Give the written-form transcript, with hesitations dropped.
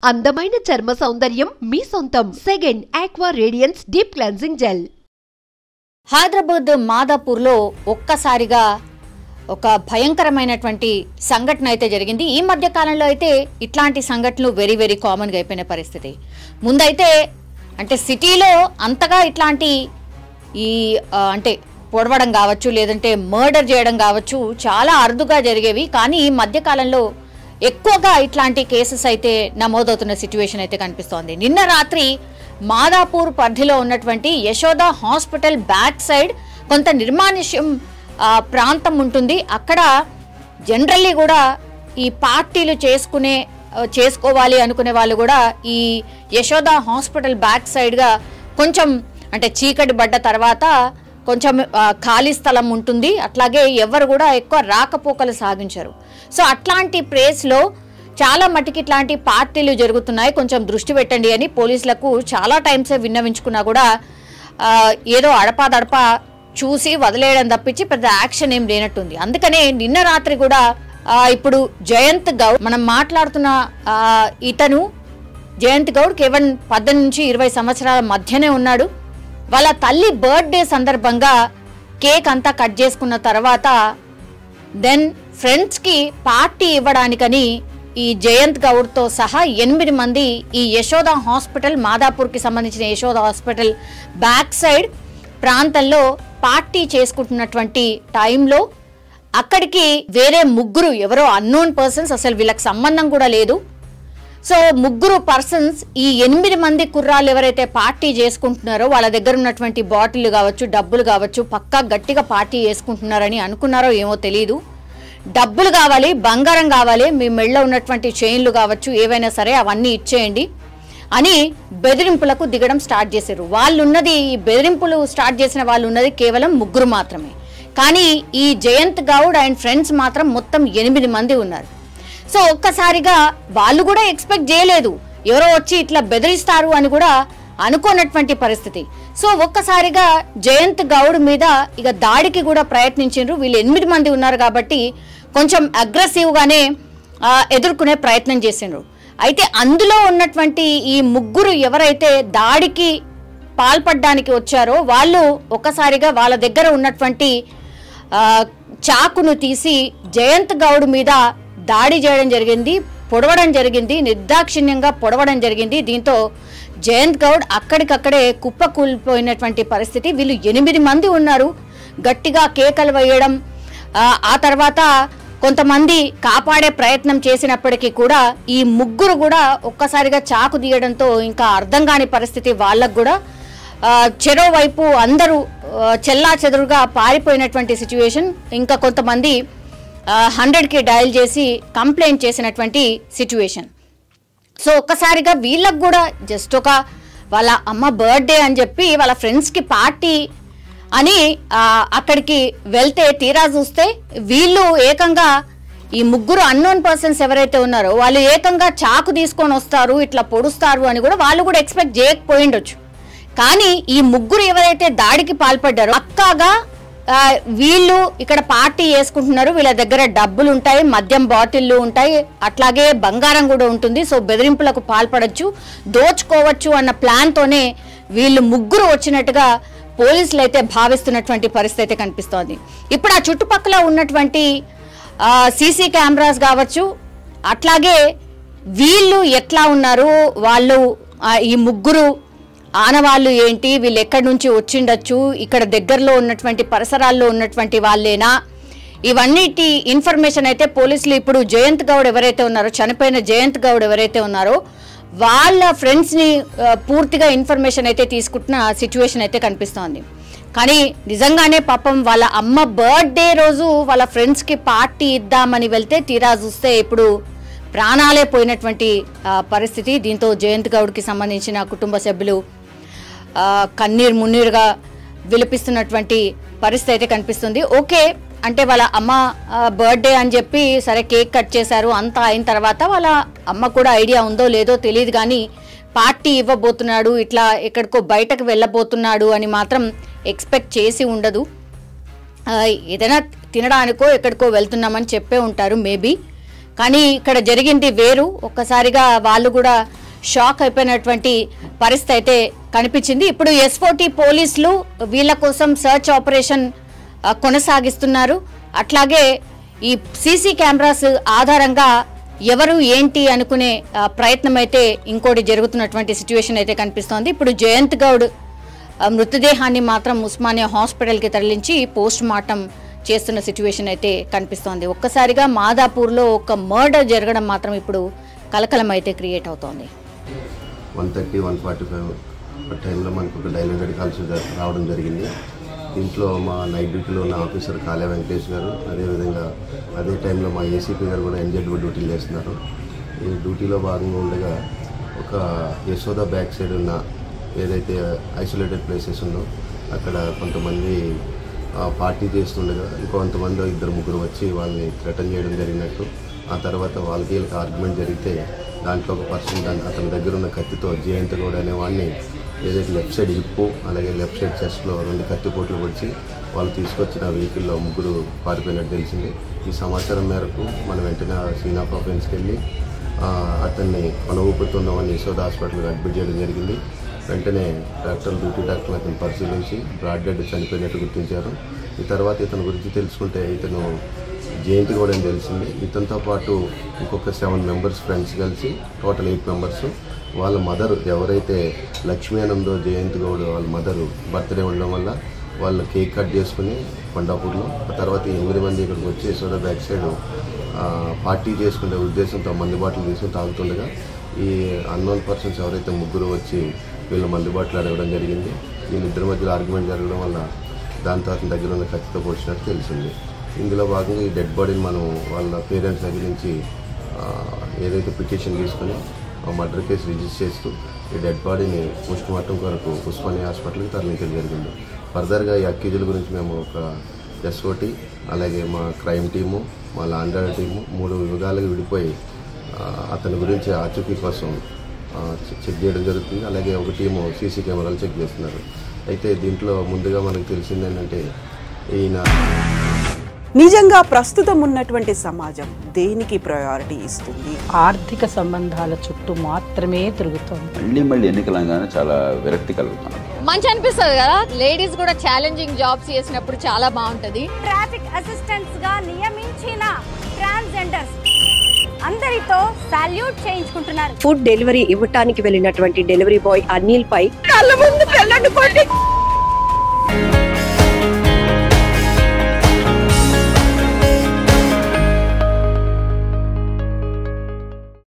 అందమైన చర్మ సౌందర్యం మీ సొంతం. Second aqua radiance deep cleansing gel. Hyderabad మాదాపూర్లో ఒక్కసారిగా ఒక భయంకరమైనటువంటి సంఘటన అయితే జరిగింది. ఈ మధ్య కాలంలో అయితే ఇట్లాంటి సంఘటనలు వెరీ వెరీ కామన్గా అయిపోయిన పరిస్థితి. ముందైతే అంటే సిటీలో అంతగా ఇట్లాంటి అంటే పొడవడం కావచ్చు, లేదంటే మర్డర్ చేయడం కావచ్చు, చాలా అరుదుగా జరిగేవి. కానీ ఈ మధ్య కాలంలో ఎక్కువగా ఇట్లాంటి కేసెస్ అయితే నమోదవుతున్న సిచ్యువేషన్ అయితే కనిపిస్తోంది. నిన్న రాత్రి మాదాపూర్ పరిధిలో ఉన్నటువంటి యశోద హాస్పిటల్ బ్యాక్ సైడ్ కొంత నిర్మానుష్యం ప్రాంతం ఉంటుంది. అక్కడ జనరల్లీ కూడా ఈ పార్టీలు చేసుకోవాలి అనుకునే వాళ్ళు కూడా ఈ యశోద హాస్పిటల్ బ్యాక్ సైడ్గా కొంచెం అంటే చీకటి పడ్డ తర్వాత కొంచెం ఖాళీ స్థలం ఉంటుంది. అట్లాగే ఎవరు కూడా ఎక్కువ రాకపోకలు సాగించరు. సో అట్లాంటి ప్లేస్లో చాలా మటుకి ఇట్లాంటి పార్టీలు జరుగుతున్నాయి, కొంచెం దృష్టి పెట్టండి అని పోలీసులకు చాలా టైమ్సే విన్నవించుకున్నా కూడా ఏదో అడపాదడపా చూసి వదిలేయడం తప్పించి పెద్ద యాక్షన్ ఏం లేనట్టుంది. అందుకనే నిన్న రాత్రి కూడా ఇప్పుడు జయంత్ గౌడ్ మనం మాట్లాడుతున్న ఇతను జయంత్ గౌడ్ కేవలం 18 నుంచి 20 సంవత్సరాల మధ్యనే ఉన్నాడు. వాళ్ళ తల్లి బర్త్డే సందర్భంగా కేక్ అంతా కట్ చేసుకున్న తర్వాత దెన్ ఫ్రెండ్స్కి పార్టీ ఇవ్వడానికని ఈ జయంత్ గౌడ్తో సహా 8 మంది ఈ యశోద హాస్పిటల్ మాదాపూర్కి సంబంధించిన యశోద హాస్పిటల్ బ్యాక్ సైడ్ ప్రాంతంలో పార్టీ చేసుకుంటున్నటువంటి టైంలో అక్కడికి వేరే ముగ్గురు ఎవరో అన్నోన్ పర్సన్స్, అసలు వీళ్ళకి సంబంధం కూడా లేదు. సో ముగ్గురు పర్సన్స్ ఈ 8 మంది కుర్రాళ్ళు ఎవరైతే పార్టీ చేసుకుంటున్నారో వాళ్ళ దగ్గర ఉన్నటువంటి బాటిల్ కావచ్చు, డబ్బులు కావచ్చు, పక్కా గట్టిగా పార్టీ చేసుకుంటున్నారని అనుకున్నారో ఏమో తెలియదు. డబ్బులు కావాలి, బంగారం కావాలి, మీ మెళ్ళలో ఉన్నటువంటి చైన్లు కావచ్చు, ఏవైనా సరే అవన్నీ ఇచ్చేయండి అని బెదిరింపులకు దిగడం స్టార్ట్ చేశారు. వాళ్ళున్నది ఈ బెదిరింపులు స్టార్ట్ చేసిన వాళ్ళు ఉన్నది కేవలం ముగ్గురు మాత్రమే. కానీ ఈ జయంత్ గౌడ్ అండ్ ఫ్రెండ్స్ మాత్రం మొత్తం 8 మంది ఉన్నారు. సో ఒక్కసారిగా వాళ్ళు కూడా ఎక్స్పెక్ట్ చేయలేదు, ఎవరో వచ్చి ఇట్లా బెదిరిస్తారు అని కూడా అనుకోనటువంటి పరిస్థితి. సో ఒక్కసారిగా జయంత్ గౌడ్ మీద ఇక దాడికి కూడా ప్రయత్నించారు. వీళ్ళు 8 మంది ఉన్నారు కాబట్టి కొంచెం అగ్రెసివ్గానే ఎదుర్కొనే ప్రయత్నం చేసిండ్రు. అయితే అందులో ఉన్నటువంటి ఈ ముగ్గురు ఎవరైతే దాడికి పాల్పడడానికి వచ్చారో వాళ్ళు ఒక్కసారిగా వాళ్ళ దగ్గర ఉన్నటువంటి చాకును తీసి జయంత్ గౌడ్ మీద దాడి చేయడం జరిగింది, పొడవడం జరిగింది, నిర్దాక్షిణ్యంగా పొడవడం జరిగింది. దీంతో జయంత్ గౌడ్ అక్కడికక్కడే కుప్పకూలిపోయినటువంటి పరిస్థితి. వీళ్ళు 8 మంది ఉన్నారు. గట్టిగా కేకలు వేయడం, ఆ తర్వాత కొంతమంది కాపాడే ప్రయత్నం చేసినప్పటికీ కూడా ఈ ముగ్గురు కూడా ఒక్కసారిగా చాకు తీయడంతో ఇంకా అర్థం కాని పరిస్థితి వాళ్ళకు కూడా. చెరో వైపు అందరూ చెల్లా చెదురుగా పారిపోయినటువంటి సిచ్యువేషన్. ఇంకా కొంతమంది 100కి డయల్ చేసి కంప్లైంట్ చేసినటువంటి సిచ్యువేషన్. సో ఒక్కసారిగా వీళ్ళకు కూడా జస్ట్ ఒక వాళ్ళ అమ్మ బర్త్డే అని చెప్పి వాళ్ళ ఫ్రెండ్స్కి పార్టీ అని అక్కడికి వెళ్తే తీరా చూస్తే వీళ్ళు ఏకంగా ఈ ముగ్గురు అన్నోన్ పర్సన్స్ ఎవరైతే ఉన్నారో వాళ్ళు ఏకంగా చాకు తీసుకొని వస్తారు, ఇట్లా పొడుస్తారు అని కూడా వాళ్ళు కూడా ఎక్స్పెక్ట్ చేయకపోయిండొచ్చు. కానీ ఈ ముగ్గురు ఎవరైతే దాడికి పాల్పడ్డారో పక్కాగా వీళ్ళు ఇక్కడ పార్టీ చేసుకుంటున్నారు, వీళ్ళ దగ్గర డబ్బులు ఉంటాయి, మద్యం బాటిళ్ళు ఉంటాయి, అట్లాగే బంగారం కూడా ఉంటుంది. సో బెదిరింపులకు పాల్పడచ్చు, దోచుకోవచ్చు అన్న ప్లాన్తోనే వీళ్ళు ముగ్గురు వచ్చినట్టుగా పోలీసులు అయితే భావిస్తున్నటువంటి పరిస్థితి కనిపిస్తోంది. ఇప్పుడు ఆ చుట్టుపక్కల ఉన్నటువంటి సీసీ కెమెరాస్ కావచ్చు, అట్లాగే వీళ్ళు ఎట్లా ఉన్నారు, వాళ్ళు ఈ ముగ్గురు ఆనవాళ్ళు ఏంటి, వీళ్ళు ఎక్కడి నుంచి వచ్చిండొచ్చు, ఇక్కడ దగ్గరలో ఉన్నటువంటి పరిసరాల్లో ఉన్నటువంటి వాళ్ళేనా, ఇవన్నిటి ఇన్ఫర్మేషన్ అయితే పోలీసులు ఇప్పుడు జయంత్ గౌడ్ ఎవరైతే ఉన్నారో, చనిపోయిన జయంత్ గౌడ్ ఎవరైతే ఉన్నారో వాళ్ళ ఫ్రెండ్స్ని పూర్తిగా ఇన్ఫర్మేషన్ అయితే తీసుకుంటున్న సిచ్యువేషన్ అయితే కనిపిస్తోంది. కానీ నిజంగానే పాపం వాళ్ళ అమ్మ బర్త్డే రోజు వాళ్ళ ఫ్రెండ్స్కి పార్టీ ఇద్దామని వెళ్తే తీరా చూస్తే ఇప్పుడు ప్రాణాలే పోయినటువంటి పరిస్థితి. దీంతో జయంత్ గౌడ్కి సంబంధించిన కుటుంబ సభ్యులు కన్నీరు మున్నీరుగా విలపిస్తున్నటువంటి పరిస్థితి అయితే కనిపిస్తుంది. ఓకే అంటే వాళ్ళ అమ్మ బర్త్డే అని చెప్పి సరే కేక్ కట్ చేశారు, అంతా అయిన తర్వాత వాళ్ళ అమ్మ కూడా ఐడియా ఉందో లేదో తెలియదు కానీ పార్టీ ఇవ్వబోతున్నాడు, ఇట్లా ఎక్కడికో బయటకు వెళ్ళబోతున్నాడు అని మాత్రం ఎక్స్పెక్ట్ చేసి ఉండదు. ఏదైనా తినడానికో ఎక్కడికో వెళ్తున్నామని చెప్పే ఉంటారు మేబీ. కానీ ఇక్కడ జరిగింది వేరు. ఒక్కసారిగా వాళ్ళు కూడా షాక్ అయిపోయినటువంటి పరిస్థితి అయితే కనిపించింది. ఇప్పుడు S40 పోలీసులు వీళ్ళ కోసం సర్చ్ ఆపరేషన్ కొనసాగిస్తున్నారు. అట్లాగే ఈ సీసీ కెమెరాస్ ఆధారంగా ఎవరు ఏంటి అనుకునే ప్రయత్నం అయితే ఇంకోటి జరుగుతున్నటువంటి సిచ్యువేషన్ అయితే కనిపిస్తోంది. ఇప్పుడు జయంత్ గౌడ్ మృతదేహాన్ని మాత్రం ఉస్మానియా హాస్పిటల్కి తరలించి పోస్ట్ మార్టం చేస్తున్న సిచ్యువేషన్ అయితే కనిపిస్తోంది. ఒక్కసారిగా మాదాపూర్లో ఒక మర్డర్ జరగడం మాత్రం ఇప్పుడు కలకలం అయితే క్రియేట్ అవుతోంది. 1:30-1:45 టైంలో మనకు ఒక డైల్ 100 కాల్స్ రావడం జరిగింది. దీంట్లో మా నైట్ డ్యూటీలో ఉన్న ఆఫీసర్ కాళే వెంకటేష్ గారు, అదేవిధంగా అదే టైంలో మా ఏసీపీ గారు కూడా NZ డ్యూటీలు చేస్తున్నారు. ఈ డ్యూటీలో భాగంగా ఉండగా ఒక యశోద బ్యాక్ సైడ్ ఉన్న ఏదైతే ఐసోలేటెడ్ ప్లేసెస్ ఉందో అక్కడ కొంతమంది పార్టీ చేస్తుండగా ఇంకొంతమంది 2-3 వచ్చి వాళ్ళని థ్రెటన్ చేయడం జరిగినట్టు, ఆ తర్వాత వీళ్ళకి ఆర్గ్యుమెంట్ జరిగితే దాంట్లో ఒక పర్సన్ అతని దగ్గర ఉన్న కత్తితో జయంత్ గౌడ్ అనే వాడిని ఏదైతే లెఫ్ట్ సైడ్ హిప్పు అలాగే లెఫ్ట్ సైడ్ చెస్ట్లో 2 కత్తిపోట్లు పొడిచి వాళ్ళు తీసుకొచ్చిన వెహికల్లో 3 పారిపోయినట్టు తెలిసింది. ఈ సమాచారం మేరకు మనం వెంటనే సీన్ ఆఫ్ అఫెన్స్కి వెళ్ళి అతన్ని ఊపుతున్నామని యశోద హాస్పిటల్కి అడ్మిట్ చేయడం జరిగింది. వెంటనే డ్యూటీ డాక్టర్లు అతను పరిశీలించి బ్రాడ్ డెడ్ చనిపోయినట్టు గుర్తించారు. ఈ తర్వాత ఇతని గురించి తెలుసుకుంటే ఇతను జయంత్ గౌడ్ అని తెలిసింది. ఇతనితో పాటు ఇంకొక 7 మెంబర్స్ ఫ్రెండ్స్ కలిసి టోటల్ 8 మెంబర్స్ వాళ్ళ మదర్ ఎవరైతే లక్ష్మీ అని ఉందో జయంత్ గౌడ్ వాళ్ళ మదరు బర్త్డే ఉండడం వల్ల వాళ్ళు కేక్ కట్ చేసుకుని కొండాపూర్లో, ఆ తర్వాత 8 మంది ఇక్కడికి వచ్చి యశోద బ్యాక్ సైడ్ పార్టీ చేసుకునే ఉద్దేశంతో మందు బాటలు తీసుకుని తాగుతుండగా ఈ అన్నోన్ పర్సన్స్ ఎవరైతే 3 వచ్చి వీళ్ళు మందు బాటలు అడగడం జరిగింది. వీళ్ళిద్దరి మధ్యలో ఆర్గ్యుమెంట్ జరగడం వల్ల దాంతో అతని దగ్గర ఉన్న కత్తితో పొడిచినట్టు తెలిసింది. ఇందులో భాగంగా ఈ డెడ్ బాడీని మనం వాళ్ళ పేరెంట్స్ దగ్గర నుంచి ఏదైతే పిటిషన్ తీసుకుని మర్డర్ కేసు రిజిస్టర్ చేస్తూ ఈ డెడ్ బాడీని పోస్ట్ మార్టం కొరకు ఉస్మానియా హాస్పిటల్కి తరలించడం జరిగింది. ఫర్దర్గా ఈ అక్యూజుల గురించి మేము ఒక S40 అలాగే మా క్రైమ్ టీము మా లాండర్ టీము 3 విభాగాలుగా విడిపోయి అతని గురించి ఆచూకీ కోసం చెక్ చేయడం జరుగుతుంది. అలాగే ఒక టీము సీసీ కెమెరాలు చెక్ చేస్తున్నారు. అయితే దీంట్లో ముందుగా మనకు తెలిసింది ఏంటంటే ఈయన నిజంగా ప్రస్తుతం ఉన్నటువంటి సమాజం దేనికి ప్రయారిటీ ఇస్తుంది? ఆర్థిక సంబంధాల చుట్టూ మాత్రమే తిరుగుతుంది. మళ్ళీ ఎన్నికలంగానే చాలా విరక్తి కలుగుతుంది. మంచి అనిపిస్తుంది కదా, లేడీస్ కూడా ఛాలెంజింగ్ జాబ్స్ చేసినప్పుడు చాలా బాగుంటది. ట్రాఫిక్ అసిస్టెంట్స్ గా నియమించిన ట్రాన్స్జెండర్స్ అందరితో సాల్యూట్ చేయించుకుంటున్నారు. ఫుడ్ డెలివరీ ఇవ్వటానికి వెళ్ళినటువంటి డెలివరీ బాయ్ అనిల్ పై కళ్ళ ముందు